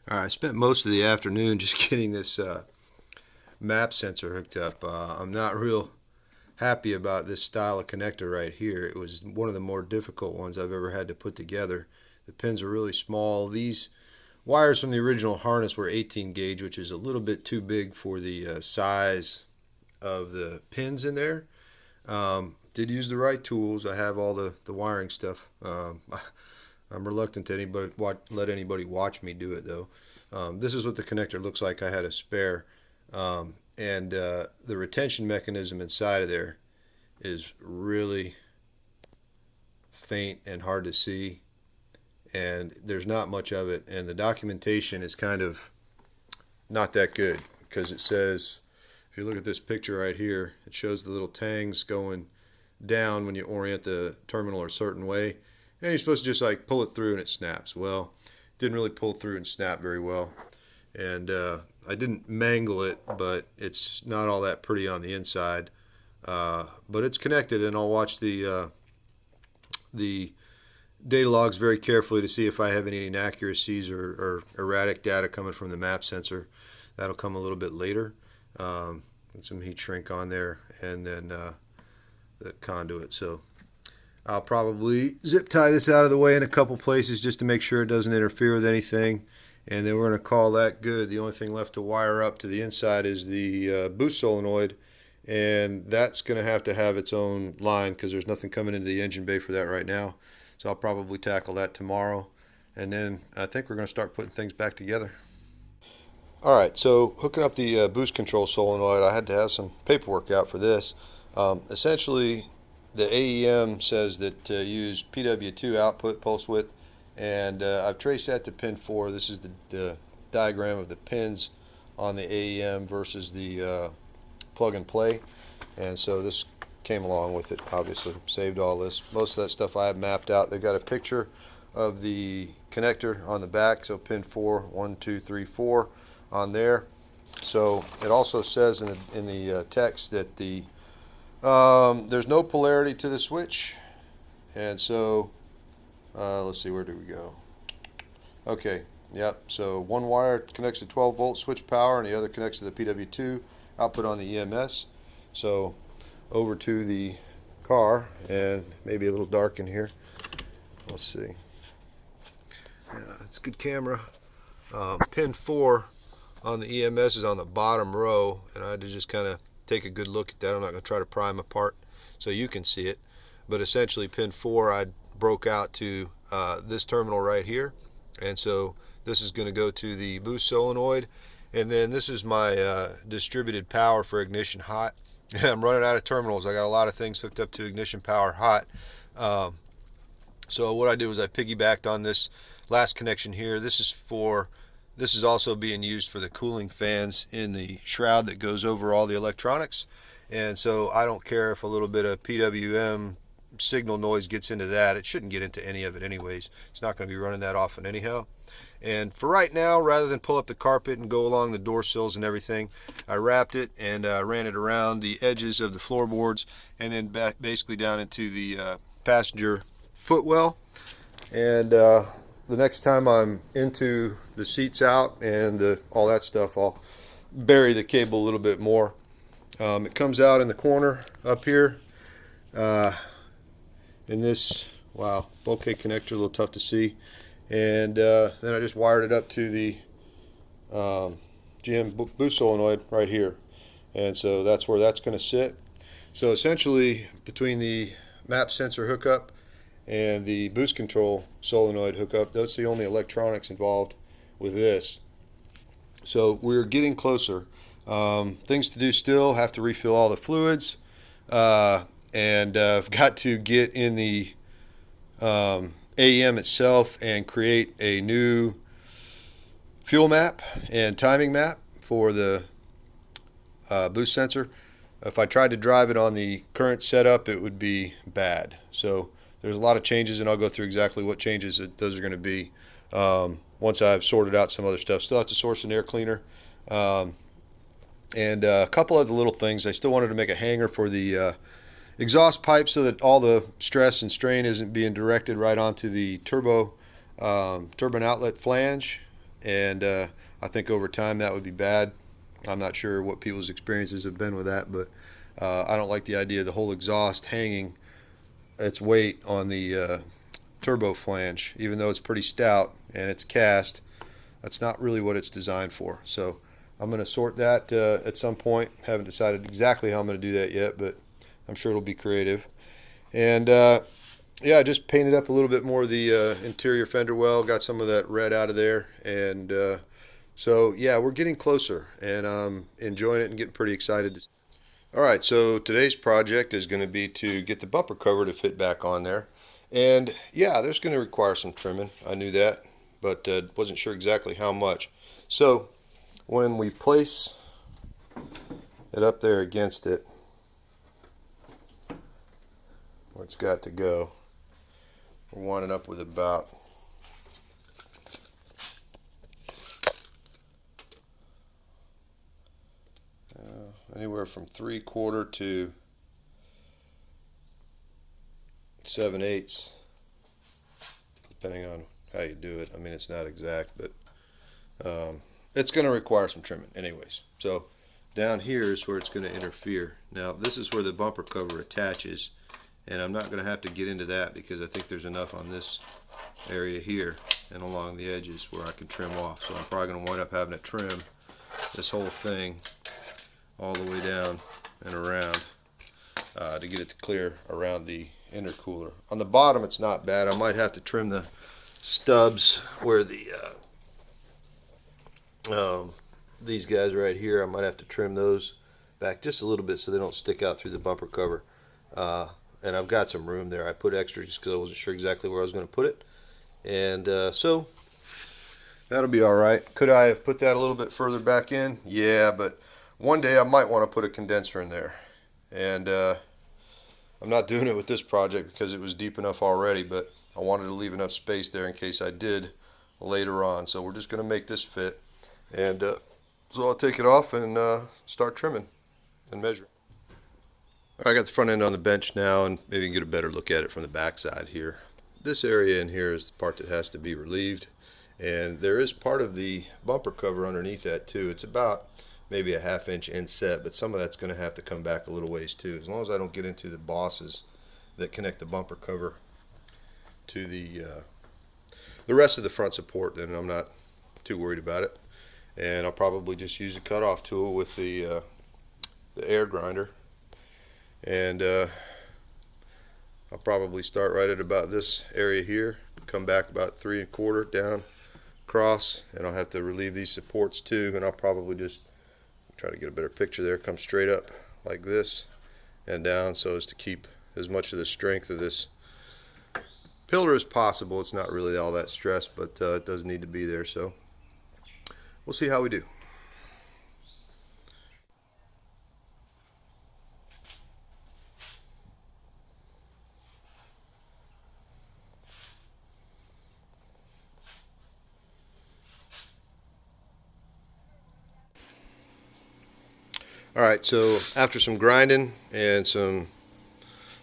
All right, I spent most of the afternoon just getting this map sensor hooked up. I'm not real happy about this style of connector right here. It was one of the more difficult ones I've ever had to put together. The pins are really small. These wires from the original harness were 18 gauge, which is a little bit too big for the size of the pins in there. Did use the right tools. I have all the wiring stuff. I'm reluctant to let anybody watch me do it though. This is what the connector looks like. I had a spare, and the retention mechanism inside of there is really faint and hard to see, and there's not much of it. And the documentation is kind of not that good because it says, if you look at this picture right here, it shows the little tangs going down when you orient the terminal a certain way, and you're supposed to just like pull it through and it snaps. Well, it didn't really pull through and snap very well, and I didn't mangle it, but it's not all that pretty on the inside. But it's connected, and I'll watch the data logs very carefully to see if I have any inaccuracies or erratic data coming from the map sensor. That'll come a little bit later. Some heat shrink on there, and then the conduit. So I'll probably zip tie this out of the way in a couple places just to make sure it doesn't interfere with anything, and then we're going to call that good. The only thing left to wire up to the inside is the boost solenoid, and that's going to have its own line because there's nothing coming into the engine bay for that right now. So I'll probably tackle that tomorrow, and then I think we're going to start putting things back together. All right, so hooking up the boost control solenoid, I had to have some paperwork out for this. Essentially, the AEM says that use PW2 output pulse width, and I've traced that to pin 4. This is the diagram of the pins on the AEM versus the plug and play, and so this came along with it. Obviously saved all this. Most of that stuff I have mapped out. They've got a picture of the connector on the back, so pin 4, 1, 2, 3, 4 on there. So it also says in the text that there's no polarity to the switch, and so let's see, where do we go? Okay, yep, so one wire connects to 12 volt switch power and the other connects to the PW2 output on the EMS. So over to the car, and maybe a little dark in here. Let's see. Yeah, it's a good camera. Pin 4 on the EMS is on the bottom row, and I had to just kind of take a good look at that. I'm not going to try to pry them apart so you can see it, but essentially pin 4 I broke out to this terminal right here, and so this is going to go to the boost solenoid, and then this is my distributed power for ignition hot. I'm running out of terminals. I got a lot of things hooked up to ignition power hot. So what I did was I piggybacked on this last connection here. This is also being used for the cooling fans in the shroud that goes over all the electronics. And so I don't care if a little bit of PWM signal noise gets into that. It shouldn't get into any of it anyways. It's not going to be running that often anyhow. And for right now, rather than pull up the carpet and go along the door sills and everything, I wrapped it and ran it around the edges of the floorboards and then back basically down into the passenger footwell. And the next time I'm into the seats out and all that stuff, I'll bury the cable a little bit more. It comes out in the corner up here in this, wow, bulkhead connector, a little tough to see. And then I just wired it up to the GM boost solenoid right here, and so that's where that's going to sit. So essentially, between the map sensor hookup and the boost control solenoid hookup, that's the only electronics involved with this. So we're getting closer. Things to do still: have to refill all the fluids, and I've got to get in the AEM itself and create a new fuel map and timing map for the boost sensor. If I tried to drive it on the current setup, it would be bad. So there's a lot of changes, and I'll go through exactly what changes those are going to be once I've sorted out some other stuff. Still have to source an air cleaner, and a couple other little things. I still wanted to make a hanger for the exhaust pipe so that all the stress and strain isn't being directed right onto the turbine outlet flange, and I think over time that would be bad. I'm not sure what people's experiences have been with that, but I don't like the idea of the whole exhaust hanging its weight on the turbo flange, even though it's pretty stout and it's cast. That's not really what it's designed for. So I'm going to sort that at some point. Haven't decided exactly how I'm going to do that yet, but I'm sure it'll be creative. And yeah, I just painted up a little bit more of the interior fender well, got some of that red out of there, and so yeah, we're getting closer, and I'm enjoying it and getting pretty excited. All right, so today's project is going to be to get the bumper cover to fit back on there. And yeah, there's going to require some trimming. I knew that, but wasn't sure exactly how much. So when we place it up there against it, where it's got to go, we're winding up with about anywhere from 3/4 to 7/8, depending on how you do it. I mean, it's not exact, but it's going to require some trimming anyways. So down here is where it's going to interfere. Now this is where the bumper cover attaches, and I'm not going to have to get into that because I think there's enough on this area here and along the edges where I can trim off. So I'm probably going to wind up having to trim this whole thing all the way down and around to get it to clear around the intercooler. On the bottom it's not bad. I might have to trim the stubs where the these guys right here, I might have to trim those back just a little bit so they don't stick out through the bumper cover. And I've got some room there. I put extra just because I wasn't sure exactly where I was going to put it. And so that'll be all right. Could I have put that a little bit further back in? Yeah, but one day I might want to put a condenser in there. And I'm not doing it with this project because it was deep enough already, but I wanted to leave enough space there in case I did later on. So we're just going to make this fit. And so I'll take it off and start trimming and measuring. I got the front end on the bench now, and maybe you can get a better look at it from the back side here. This area in here is the part that has to be relieved, and there is part of the bumper cover underneath that too. It's about maybe a 1/2 inch inset, but some of that's going to have to come back a little ways too. As long as I don't get into the bosses that connect the bumper cover to the rest of the front support, then I'm not too worried about it. And I'll probably just use a cutoff tool with the air grinder. And I'll probably start right at about this area here, come back about 3/4 down across, and I'll have to relieve these supports too, and I'll probably just try to get a better picture there, come straight up like this and down so as to keep as much of the strength of this pillar as possible. It's not really all that stressed, but it does need to be there, so we'll see how we do. Alright, so after some grinding and some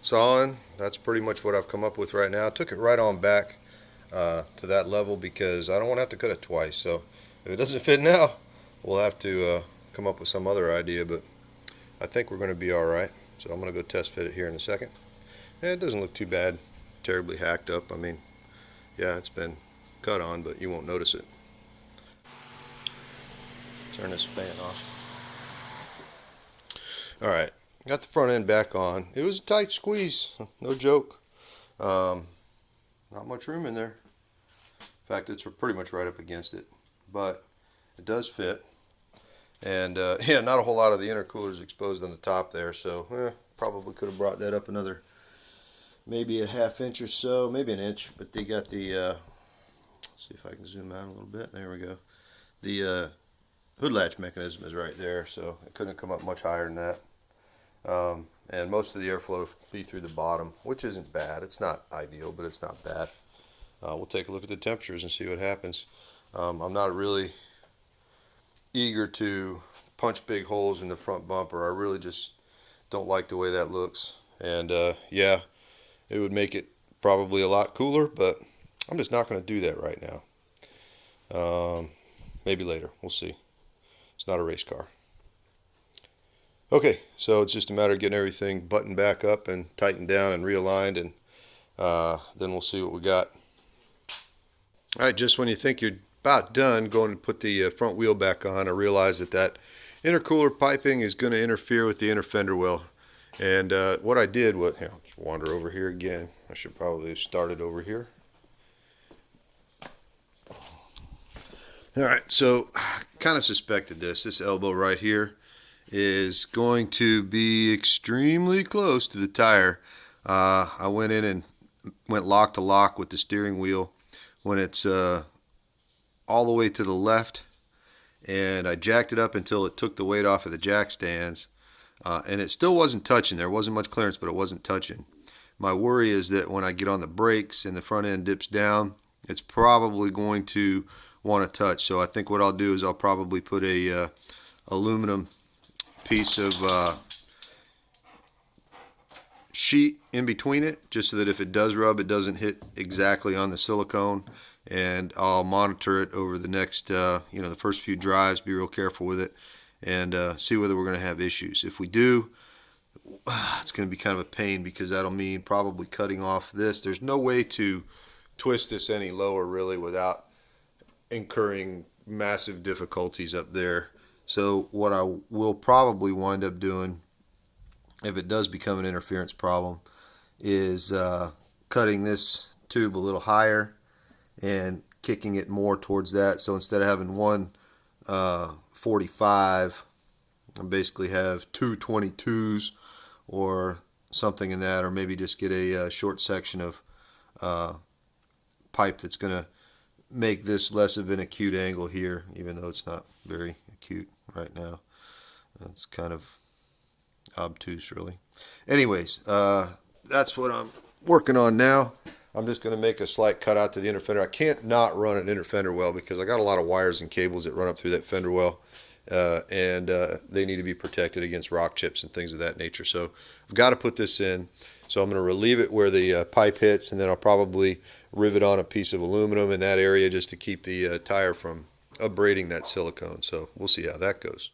sawing, that's pretty much what I've come up with right now. I took it right on back to that level because I don't want to have to cut it twice. So if it doesn't fit now, we'll have to come up with some other idea, but I think we're going to be alright. So I'm going to go test fit it here in a second. And it doesn't look too bad, terribly hacked up. I mean, yeah, it's been cut on, but you won't notice it. Turn this fan off. Alright, got the front end back on. It was a tight squeeze, no joke. Not much room in there. In fact, it's pretty much right up against it. But it does fit. And yeah, not a whole lot of the intercooler is exposed on the top there, so probably could have brought that up another maybe a 1/2 inch or so, maybe an inch. But they got the, let's see if I can zoom out a little bit. There we go. The hood latch mechanism is right there, so it couldn't come up much higher than that. And most of the airflow will be through the bottom, which isn't bad. It's not ideal, but it's not bad. We'll take a look at the temperatures and see what happens. I'm not really eager to punch big holes in the front bumper. I really just don't like the way that looks. And yeah, it would make it probably a lot cooler, but I'm just not going to do that right now. maybe later. We'll see. It's not a race car. Okay, so it's just a matter of getting everything buttoned back up and tightened down and realigned, and then we'll see what we got. All right, just when you think you're about done going to put the front wheel back on, I realize that intercooler piping is going to interfere with the inner fender well. And what I did was, here, I'll just wander over here again. I should probably have started over here. All right, so kind of suspected this elbow right here is going to be extremely close to the tire. I went in and went lock to lock with the steering wheel when it's all the way to the left, and I jacked it up until it took the weight off of the jack stands, and it still wasn't touching. There wasn't much clearance, but it wasn't touching. My worry is that when I get on the brakes and the front end dips down, it's probably going to want to touch. So I think what I'll do is I'll probably put a aluminum piece of sheet in between it, just so that if it does rub, it doesn't hit exactly on the silicone. And I'll monitor it over the next, the first few drives, be real careful with it, and see whether we're going to have issues. If we do, it's going to be kind of a pain, because that'll mean probably cutting off this. There's no way to twist this any lower, really, without incurring massive difficulties up there. So what I will probably wind up doing, if it does become an interference problem, is cutting this tube a little higher and kicking it more towards that. So instead of having one 45, I basically have two 22s or something in that, or maybe just get a short section of pipe that's going to make this less of an acute angle here, even though it's not very acute right now. It's kind of obtuse, really. Anyways, that's what I'm working on now. I'm just going to make a slight cut out to the inner fender. I can't not run an inner fender well, because I got a lot of wires and cables that run up through that fender well, and they need to be protected against rock chips and things of that nature. So I've got to put this in. So I'm going to relieve it where the pipe hits, and then I'll probably rivet on a piece of aluminum in that area just to keep the tire from abrading that silicone. So we'll see how that goes.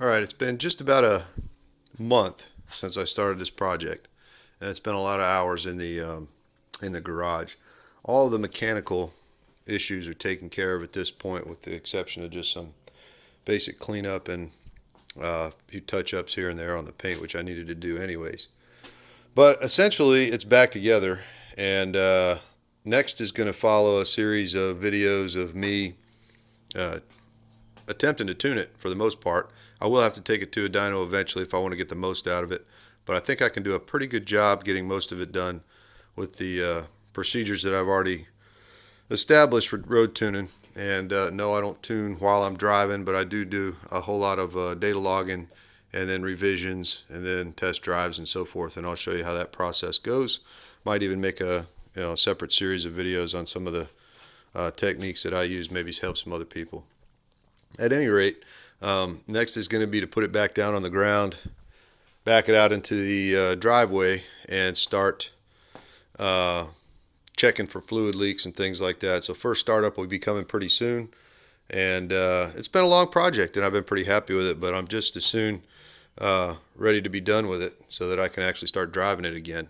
All right, it's been just about a month since I started this project, and it's been a lot of hours in the garage. All of the mechanical issues are taken care of at this point, with the exception of just some basic cleanup and a few touch-ups here and there on the paint, which I needed to do anyways. But essentially, it's back together, and next is going to follow a series of videos of me attempting to tune it for the most part. I will have to take it to a dyno eventually if I want to get the most out of it, but I think I can do a pretty good job getting most of it done with the procedures that I've already established for road tuning. And no, I don't tune while I'm driving, but I do a whole lot of data logging and then revisions and then test drives and so forth, and I'll show you how that process goes. Might even make a separate series of videos on some of the techniques that I use, maybe help some other people. At any rate, next is going to be to put it back down on the ground, back it out into the driveway, and start checking for fluid leaks and things like that. So first startup will be coming pretty soon, and it's been a long project and I've been pretty happy with it, but I'm just as soon ready to be done with it so that I can actually start driving it again.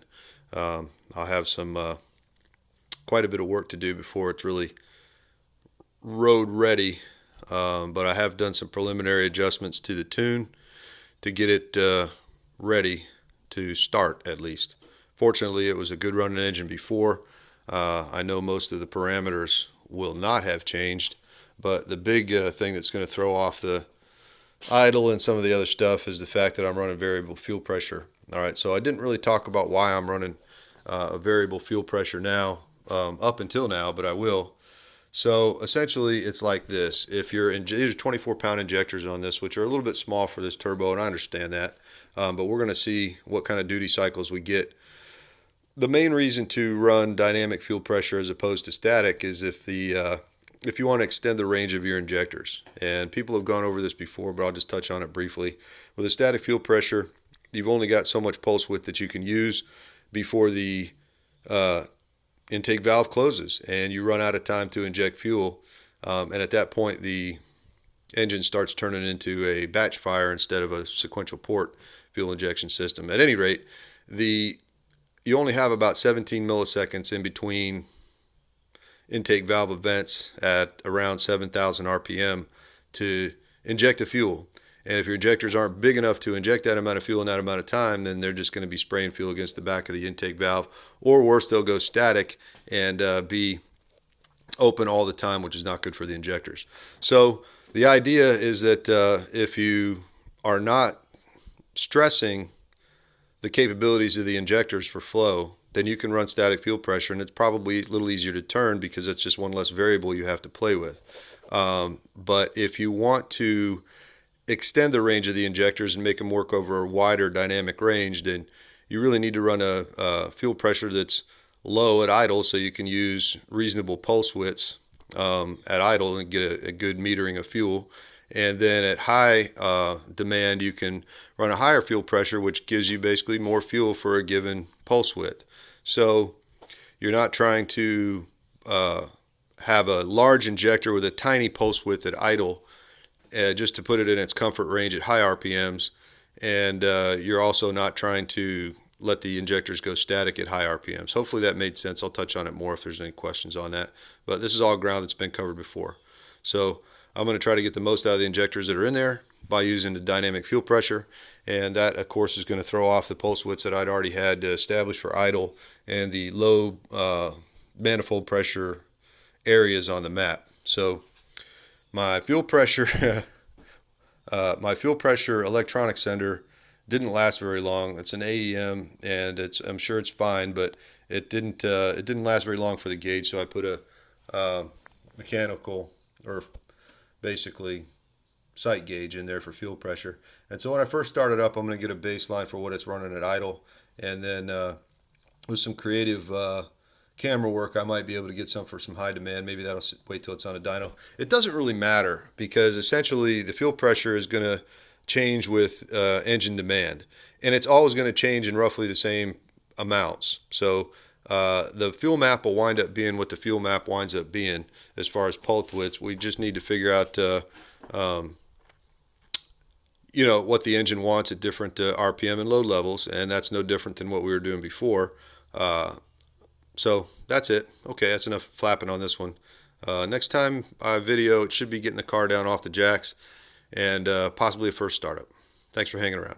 I'll have some quite a bit of work to do before it's really road ready, but I have done some preliminary adjustments to the tune to get it ready to start at least. Fortunately, it was a good running engine before. I know most of the parameters will not have changed, but the big thing that's going to throw off the idle and some of the other stuff is the fact that I'm running variable fuel pressure. All right, so I didn't really talk about why I'm running a variable fuel pressure now, up until now, but I will. So essentially it's like this. If you're in, these are 24-pound injectors on this, which are a little bit small for this turbo, and I understand that, but we're going to see what kind of duty cycles we get. The main reason to run dynamic fuel pressure as opposed to static is if you want to extend the range of your injectors. And people have gone over this before, but I'll just touch on it briefly. With a static fuel pressure, you've only got so much pulse width that you can use before the intake valve closes and you run out of time to inject fuel. And at that point, the engine starts turning into a batch fire instead of a sequential port fuel injection system. At any rate, you only have about 17 milliseconds in between intake valve events at around 7,000 RPM to inject the fuel. And if your injectors aren't big enough to inject that amount of fuel in that amount of time, then they're just going to be spraying fuel against the back of the intake valve. Or worse, they'll go static and be open all the time, which is not good for the injectors. So the idea is that if you are not stressing the capabilities of the injectors for flow, then you can run static fuel pressure, and it's probably a little easier to turn because it's just one less variable you have to play with. But if you want to extend the range of the injectors and make them work over a wider dynamic range, then you really need to run a fuel pressure that's low at idle so you can use reasonable pulse widths at idle and get a good metering of fuel. And then at high demand, you can run a higher fuel pressure, which gives you basically more fuel for a given pulse width. So you're not trying to have a large injector with a tiny pulse width at idle just to put it in its comfort range at high RPMs. And you're also not trying to let the injectors go static at high RPMs. Hopefully that made sense. I'll touch on it more if there's any questions on that. But this is all ground that's been covered before. So I'm going to try to get the most out of the injectors that are in there by using the dynamic fuel pressure, and that of course is going to throw off the pulse widths that I'd already had established for idle and the low manifold pressure areas on the map. So my fuel pressure electronic sender didn't last very long. It's an AEM, and I'm sure it's fine, but it didn't last very long for the gauge. So I put a mechanical, or basically sight gauge, in there for fuel pressure. And so when I first started up, I'm going to get a baseline for what it's running at idle, and then with some creative camera work, I might be able to get some for some high demand. Maybe that'll wait till it's on a dyno. It doesn't really matter because essentially the fuel pressure is going to change with engine demand, and it's always going to change in roughly the same amounts. So the fuel map will wind up being what the fuel map winds up being as far as pulse widths. We just need to figure out what the engine wants at different RPM and load levels, and that's no different than what we were doing before. So that's it. Okay, that's enough flapping on this one. Next time I video, it should be getting the car down off the jacks and possibly a first startup. Thanks for hanging around.